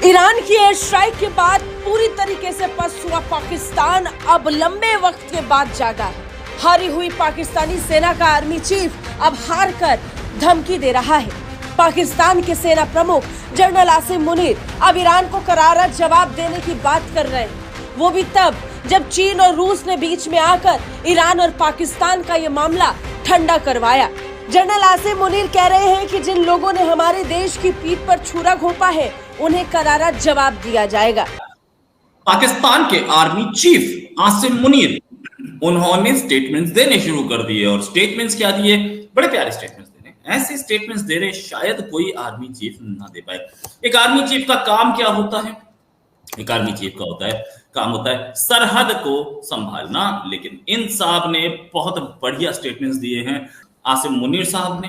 Iran की air strike के बाद पूरी तरीके से पस्त हुआ पाकिस्तान अब लंबे वक्त के बाद जागा है। हारी हुई पाकिस्तानी सेना का आर्मी चीफ अब हार कर धमकी दे रहा है। पाकिस्तान के सेना प्रमुख जनरल आसिम मुनीर अब ईरान को करारा जवाब देने की बात कर रहे हैं, वो भी तब जब चीन और रूस ने बीच में आकर ईरान और पाकिस्तान का ये मामला ठंडा करवाया। जनरल आसिम मुनीर कह रहे हैं कि जिन लोगों ने हमारे देश की पीठ पर छुरा घोंपा है उन्हें करारा जवाब दिया जाएगा। पाकिस्तान के आर्मी चीफ आसिम मुनीर उन्होंने स्टेटमेंट्स देने शुरू कर दिए। और स्टेटमेंट्स क्या दिए? बड़े प्यारे स्टेटमेंट्स दे रहे, ऐसे स्टेटमेंट्स दे रहे शायद कोई आर्मी चीफ ना दे पाए। एक आर्मी चीफ का काम क्या होता है? एक आर्मी चीफ का काम होता है सरहद को संभालना। लेकिन इन साहब ने बहुत बढ़िया स्टेटमेंट्स दिए हैं। आसिम मुनीर साहब ने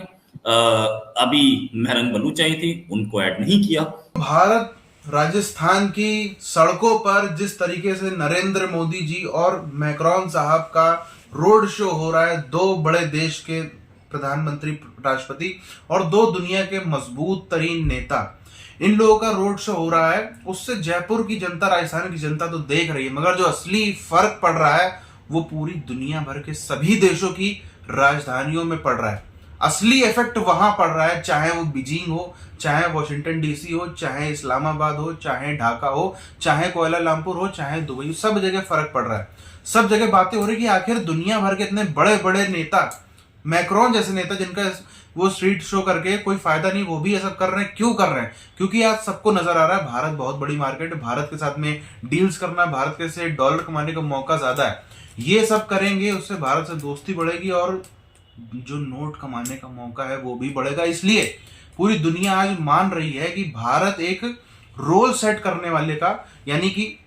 अभी मेहरंग बलूच आई थी, उनको ऐड नहीं किया। भारत राजस्थान की सड़कों पर जिस तरीके से नरेंद्र मोदी जी और मैक्रोन साहब का रोड शो हो रहा है, दो बड़े देश के प्रधानमंत्री राष्ट्रपति और दो दुनिया के मजबूत तरीन नेता, इन लोगों का रोड शो हो रहा है, उससे जयपुर की जनता, राजस्थान की जनता तो देख रही है, मगर जो असली फर्क पड़ रहा है वो पूरी दुनिया भर के सभी देशों की राजधानियों में पड़ रहा है। असली इफेक्ट वहां पड़ रहा है, चाहे वो बीजिंग हो, चाहे वॉशिंगटन डीसी हो, चाहे इस्लामाबाद हो, चाहे ढाका हो, चाहे कोयलालंपुर हो, चाहे दुबई, सब जगह फर्क पड़ रहा है। सब जगह बातें हो रही कि आखिर दुनिया भर के इतने बड़े बड़े नेता, मैक्रोन जैसे नेता जिनका वो स्ट्रीट शो करके कोई फायदा नहीं, वो भी ये सब कर रहे हैं। क्यों कर रहे हैं? क्योंकि आज सबको नजर आ रहा है भारत बहुत बड़ी मार्केट है, भारत के साथ में डील्स करना, भारत के से डॉलर कमाने का मौका ज्यादा है। ये सब करेंगे, उससे भारत से दोस्ती बढ़ेगी और जो नोट कमाने का मौका है वो भी बढ़ेगा। इसलिए पूरी दुनिया आज मान रही है कि भारत एक रोल सेट करने वाले का, यानी कि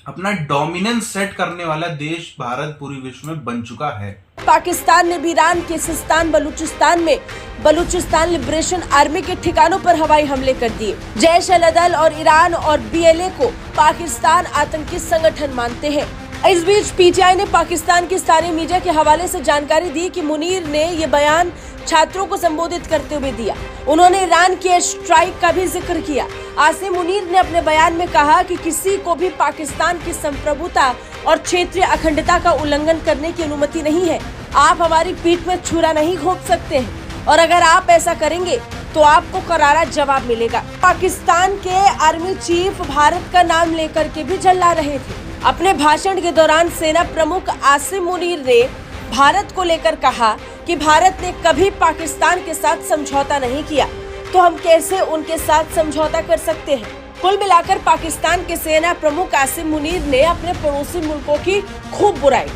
अपना डोमिनेंस सेट करने वाला देश भारत पूरी विश्व में बन चुका है। पाकिस्तान ने भी ईरान के सिस्तान बलूचिस्तान में बलूचिस्तान लिबरेशन आर्मी के ठिकानों पर हवाई हमले कर दिए। जैश-ए-अदल और ईरान और बीएलए को पाकिस्तान आतंकी संगठन मानते हैं। इस बीच पीटीआई ने पाकिस्तान की स्थानीय मीडिया के हवाले से जानकारी दी कि मुनीर ने ये बयान छात्रों को संबोधित करते हुए दिया। उन्होंने ईरान की एयर स्ट्राइक का भी जिक्र किया। आसिम मुनीर ने अपने बयान में कहा कि किसी को भी पाकिस्तान की संप्रभुता और क्षेत्रीय अखंडता का उल्लंघन करने की अनुमति नहीं है। आप हमारी पीठ में छुरा नहीं घोंप सकते हैं और अगर आप ऐसा करेंगे तो आपको करारा जवाब मिलेगा। पाकिस्तान के आर्मी चीफ भारत का नाम लेकर के भी झल्ला रहे थे। अपने भाषण के दौरान सेना प्रमुख आसिम मुनीर ने भारत को लेकर कहा कि भारत ने कभी पाकिस्तान के साथ समझौता नहीं किया, तो हम कैसे उनके साथ समझौता कर सकते हैं। कुल मिलाकर पाकिस्तान के सेना प्रमुख आसिम मुनीर ने अपने पड़ोसी मुल्कों की खूब बुराई,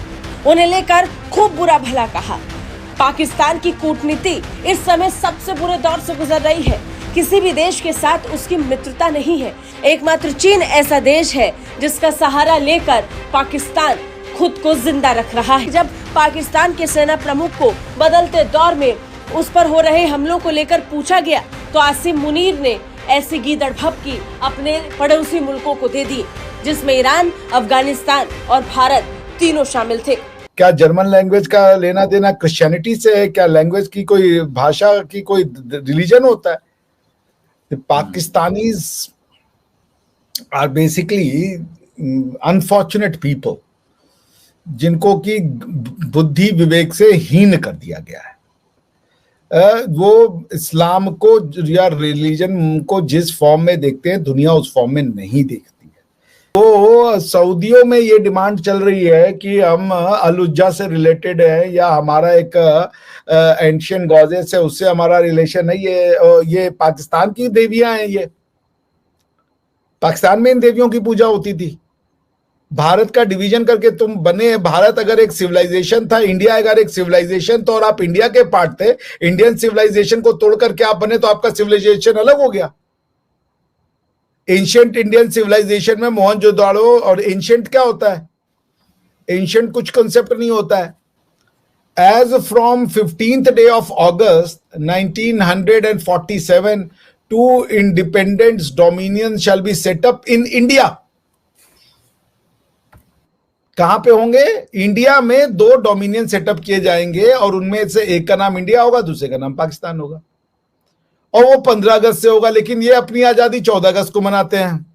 उन्हें लेकर खूब बुरा भला कहा। पाकिस्तान की कूटनीति इस समय सबसे बुरे दौर से गुजर रही है। किसी भी देश के साथ उसकी मित्रता नहीं है। एकमात्र चीन ऐसा देश है जिसका सहारा लेकर पाकिस्तान खुद को जिंदा रख रहा है। जब पाकिस्तान के सेना प्रमुख को बदलते दौर में उस पर हो रहे हमलों को लेकर पूछा गया तो आसिम मुनीर ने ऐसी गीदड़ भभकी अपने पड़ोसी मुल्कों को दे दी, जिसमें ईरान, अफगानिस्तान और भारत तीनों शामिल थे। क्या जर्मन लैंग्वेज का लेना देना क्रिश्चियनिटी से है? क्या लैंग्वेज की कोई भाषा की कोई रिलीजन होता है? The Pakistanis are basically unfortunate people जिनको की बुद्धि विवेक से हीन कर दिया गया है। वो इस्लाम को या रिलीजन को जिस फॉर्म में देखते हैं, दुनिया उस फॉर्म में नहीं देखती है। तो सऊदियों में ये डिमांड चल रही है कि हम अल-उज्जा से रिलेटेड है या हमारा एक एंशियंट गॉडेस है, उससे हमारा रिलेशन है। ये पाकिस्तान की देवियां हैं। ये पाकिस्तान में इन देवियों की पूजा होती थी। भारत का डिवीजन करके तुम बने। भारत अगर एक सिविलाइजेशन था, इंडिया अगर एक सिविलाइजेशन तो, और आप इंडिया के पार्ट थे, इंडियन सिविलाइजेशन को तोड़ करके आप बने तो आपका सिविलाइजेशन अलग हो गया। एंशियंट इंडियन सिविलाइजेशन में मोहनजोदाड़ो, और एंशियंट क्या होता है? एंशियंट कुछ कंसेप्ट नहीं होता है। As from 15th day of August 1947, two independent dominions shall be set up in India. कहां पे होंगे? इंडिया में दो डोमिनियन सेटअप किए जाएंगे और उनमें से एक का नाम इंडिया होगा, दूसरे का नाम पाकिस्तान होगा। और वो 15 अगस्त से होगा, लेकिन ये अपनी आजादी 14 अगस्त को मनाते हैं।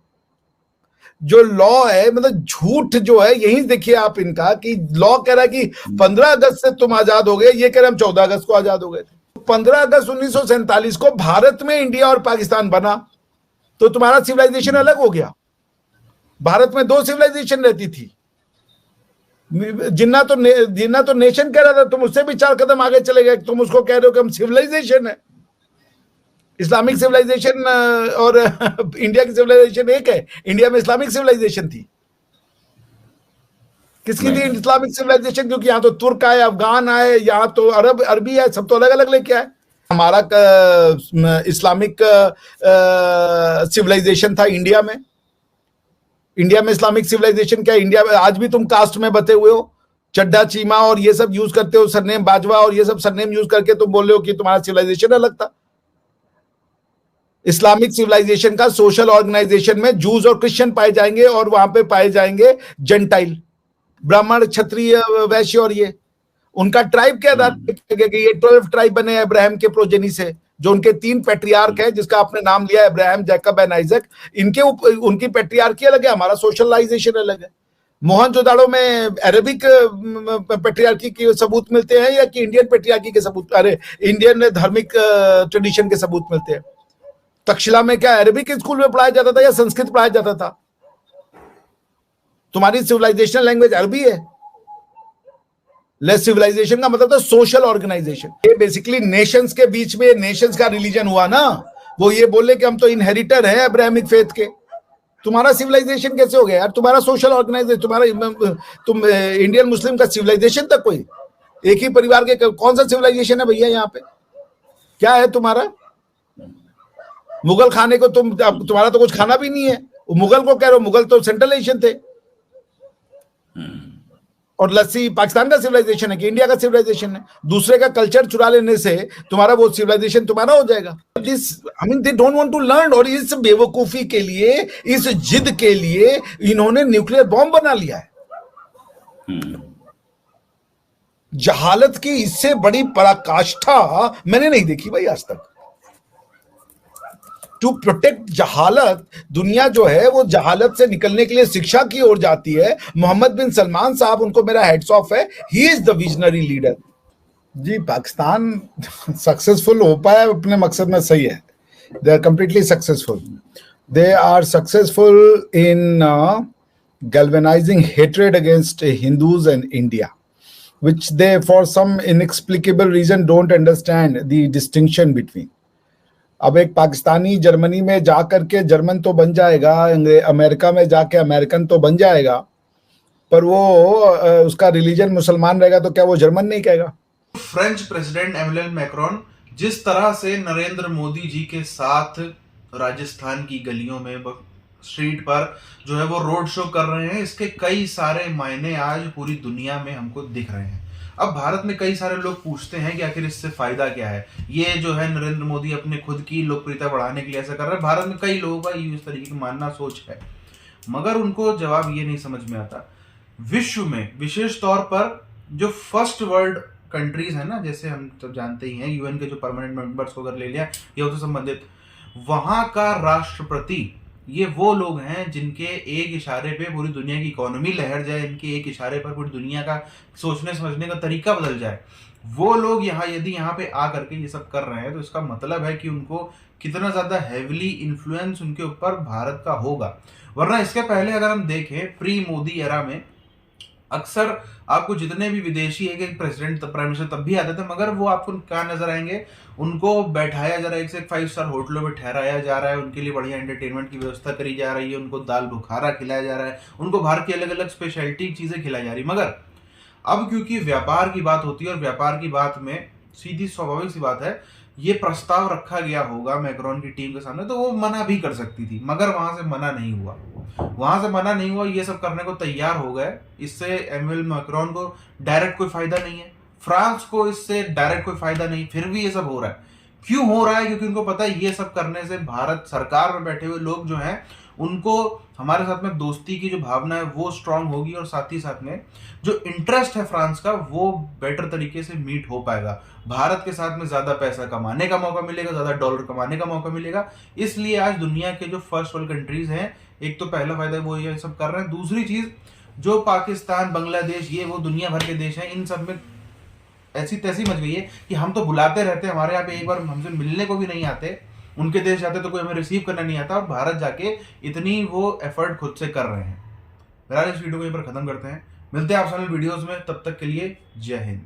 जो लॉ है, मतलब झूठ जो है, यही देखिए आप इनका कि लॉ कह रहा है कि 15 अगस्त से तुम आजाद हो गए, ये कह रहे हम 14 अगस्त को आजाद हो गए थे। 15 अगस्त 1947 को भारत में इंडिया और पाकिस्तान बना, तो तुम्हारा सिविलाइजेशन अलग हो गया। भारत में 2 सिविलाइजेशन रहती थी। जिन्ना तो नेशन कह रहा था, तुम उससे भी 4 कदम आगे चले गए। तुम उसको कह रहे हो कि हम सिविलाइजेशन है। इस्लामिक सिविलाइजेशन और इंडिया की सिविलाइजेशन एक है। इंडिया में इस्लामिक सिविलाइजेशन थी। किसकी थी इस्लामिक सिविलाइजेशन? क्योंकि यहाँ तो तुर्क आए, अफगान आए, यहाँ तो अरबी है, सब तो अलग अलग लेके आए। हमारा इस्लामिक सिविलाइजेशन था इंडिया में। इंडिया में इस्लामिक सिविलाइजेशन क्या? इंडिया में आज भी तुम कास्ट में बते हुए हो, चड्ढा, चीमा और ये सब यूज करते हो, सरनेम बाजवा और ये सब सरनेम यूज करके तुम बोल रहे हो कि तुम्हारा सिविलाइजेशन अलग था। इस्लामिक सिविलाइजेशन का सोशल ऑर्गेनाइजेशन में जूस और क्रिश्चियन पाए जाएंगे और वहां पे पाए जाएंगे जेंटाइल, ब्राह्मण, क्षत्रिय, वैश्य। और ये उनका ट्राइब क्या था कि ये 12 ट्राइब बने अब्राहम के प्रोजेनी से, जो उनके 3 पैट्रियार्क है, जिसका आपने नाम लिया अब्राहम, जैकब एंड आइजक। इनके उनकी पैट्रियार्की अलग है, हमारा सोशलाइजेशन अलग है। मोहनजोदाड़ो में अरेबिक पैट्रियार्की के सबूत मिलते हैं या कि इंडियन पैट्रियार्की के सबूत, अरे इंडियन धार्मिक ट्रेडिशन के सबूत मिलते हैं? तक्षशिला में क्या अरेबिक स्कूल में पढ़ाया जाता था या संस्कृत पढ़ाया जाता था? तुम्हारी सिविलाइजेशनल लैंग्वेज अरबी है। लेस सिविलाइजेशन का मतलब था सोशल ऑर्गेनाइजेशन। ये बेसिकली नेशंस के बीच में, नेशंस का रिलीजन हुआ ना। वो ये बोले कि हम तो इनहेरिटर हैं अब्राहमिक फेथ के। तुम्हारा सिविलाइजेशन कैसे हो गया यार? तुम्हारा सोशल ऑर्गेनाइजेशन, तुम इंडियन मुस्लिम का सिविलाइजेशन तक कोई एक ही परिवार के कौन सा सिविलाइजेशन है भैया? यहाँ पे क्या है तुम्हारा? मुगल खाने को तुम्हारा तो कुछ खाना भी नहीं है। मुगल को कह रहे हो, मुगल तो सेंट्रल एशियन थे। और लस्सी पाकिस्तान का सिविलाइजेशन है कि इंडिया का सिविलाइजेशन है? दूसरे का कल्चर चुरा लेने से तुम्हारा वो सिविलाइजेशन तुम्हारा हो जाएगा। This I mean they don't want to learn. और इस बेवकूफी के लिए, इस जिद के लिए इन्होंने न्यूक्लियर बॉम्ब बना लिया है। जहालत की इससे बड़ी पराकाष्ठा मैंने नहीं देखी भाई आज तक। टू प्रोटेक्ट जहालत, दुनिया जो है वो जहालत से निकलने के लिए शिक्षा की ओर जाती है। मोहम्मद बिन सलमान साहब, उनको मेरा हेड्स ऑफ है। He is the visionary leader. जी, पाकिस्तान सक्सेसफुल हो पाया अपने मकसद में, सही है। They are completely successful. They are successful in galvanizing hatred against Hindus and India, which they for some inexplicable reason don't understand the distinction between. अब एक पाकिस्तानी जर्मनी में जाकर के जर्मन तो बन जाएगा, अमेरिका में जाके अमेरिकन तो बन जाएगा, पर वो उसका रिलीजन मुसलमान रहेगा तो क्या वो जर्मन नहीं कहेगा? फ्रेंच प्रेसिडेंट एमेनुएल मैक्रोन जिस तरह से नरेंद्र मोदी जी के साथ राजस्थान की गलियों में, स्ट्रीट पर जो है वो रोड शो कर रहे हैं, इसके कई सारे मायने आज पूरी दुनिया में हमको दिख रहे हैं। अब भारत में कई सारे लोग पूछते हैं कि आखिर इससे फायदा क्या है? ये जो है नरेंद्र मोदी अपने खुद की लोकप्रियता बढ़ाने के लिए ऐसा कर रहे हैं। भारत में कई लोगों का इस तरीके की मानना, सोच है, मगर उनको जवाब ये नहीं समझ में आता। विश्व में विशेष तौर पर जो फर्स्ट वर्ल्ड कंट्रीज है ना, जैसे हम सब जानते ही हैं, यूएन के जो परमानेंट मेंबर्स को अगर ले लिया या तो संबंधित, वहां का राष्ट्रपति, ये वो लोग हैं जिनके एक इशारे पे पूरी दुनिया की इकोनॉमी लहर जाए, इनके एक इशारे पर पूरी दुनिया का सोचने समझने का तरीका बदल जाए। वो लोग यदि यहाँ पे आ करके ये सब कर रहे हैं, तो इसका मतलब है कि उनको कितना ज्यादा हेविली इन्फ्लुएंस उनके ऊपर भारत का होगा। वरना इसके पहले अगर हम देखें, प्री मोदी एरा में अक्सर आपको जितने भी विदेशी एक प्रेसिडेंट, प्राइम मिनिस्टर तब भी आते थे, मगर वो आपको क्या नजर आएंगे? उनको बैठाया जा रहा है, एक से 5 स्टार होटलों में ठहराया जा रहा है, उनके लिए बढ़िया एंटरटेनमेंट की व्यवस्था करी जा रही है, उनको दाल बुखारा खिलाया जा रहा है, उनको भारत की अलग अलग स्पेशलिटी चीजें खिलाई जा रही। मगर अब क्योंकि व्यापार की बात होती है और व्यापार की बात में सीधी स्वाभाविक सी बात है, ये प्रस्ताव रखा गया होगा मैक्रोन की टीम के सामने, तो वो मना भी कर सकती थी, मगर वहां से मना नहीं हुआ। ये सब करने को तैयार हो गए। इससे एमेनुएल मैक्रोन को डायरेक्ट कोई फायदा नहीं है, फ्रांस को इससे डायरेक्ट कोई फायदा नहीं, फिर भी ये सब हो रहा है। क्यों हो रहा है? क्योंकि उनको पता है ये सब करने से भारत सरकार में बैठे हुए लोग जो हैं उनको हमारे साथ में दोस्ती की जो भावना है वो स्ट्रांग होगी, और साथ ही साथ में जो इंटरेस्ट है फ्रांस का वो बेटर तरीके से मीट हो पाएगा। भारत के साथ में ज्यादा पैसा कमाने का मौका मिलेगा, ज्यादा डॉलर कमाने का मौका मिलेगा। इसलिए आज दुनिया के जो फर्स्ट वर्ल्ड कंट्रीज हैं, एक तो पहला फायदा वो ये सब कर रहे हैं। दूसरी चीज, जो पाकिस्तान, बांग्लादेश, ये वो दुनिया भर के देश हैं, इन सब में ऐसी तैसी मच गई है कि हम तो बुलाते रहते हैं, हमारे यहाँ पे एक बार हमसे मिलने को भी नहीं आते, उनके देश जाते तो कोई हमें रिसीव करना नहीं आता, और भारत जाके इतनी वो एफर्ट खुद से कर रहे हैं। बहरहाल इस वीडियो को यहीं पर खत्म करते हैं, मिलते हैं आप सामने वीडियोस में, तब तक के लिए जय हिंद।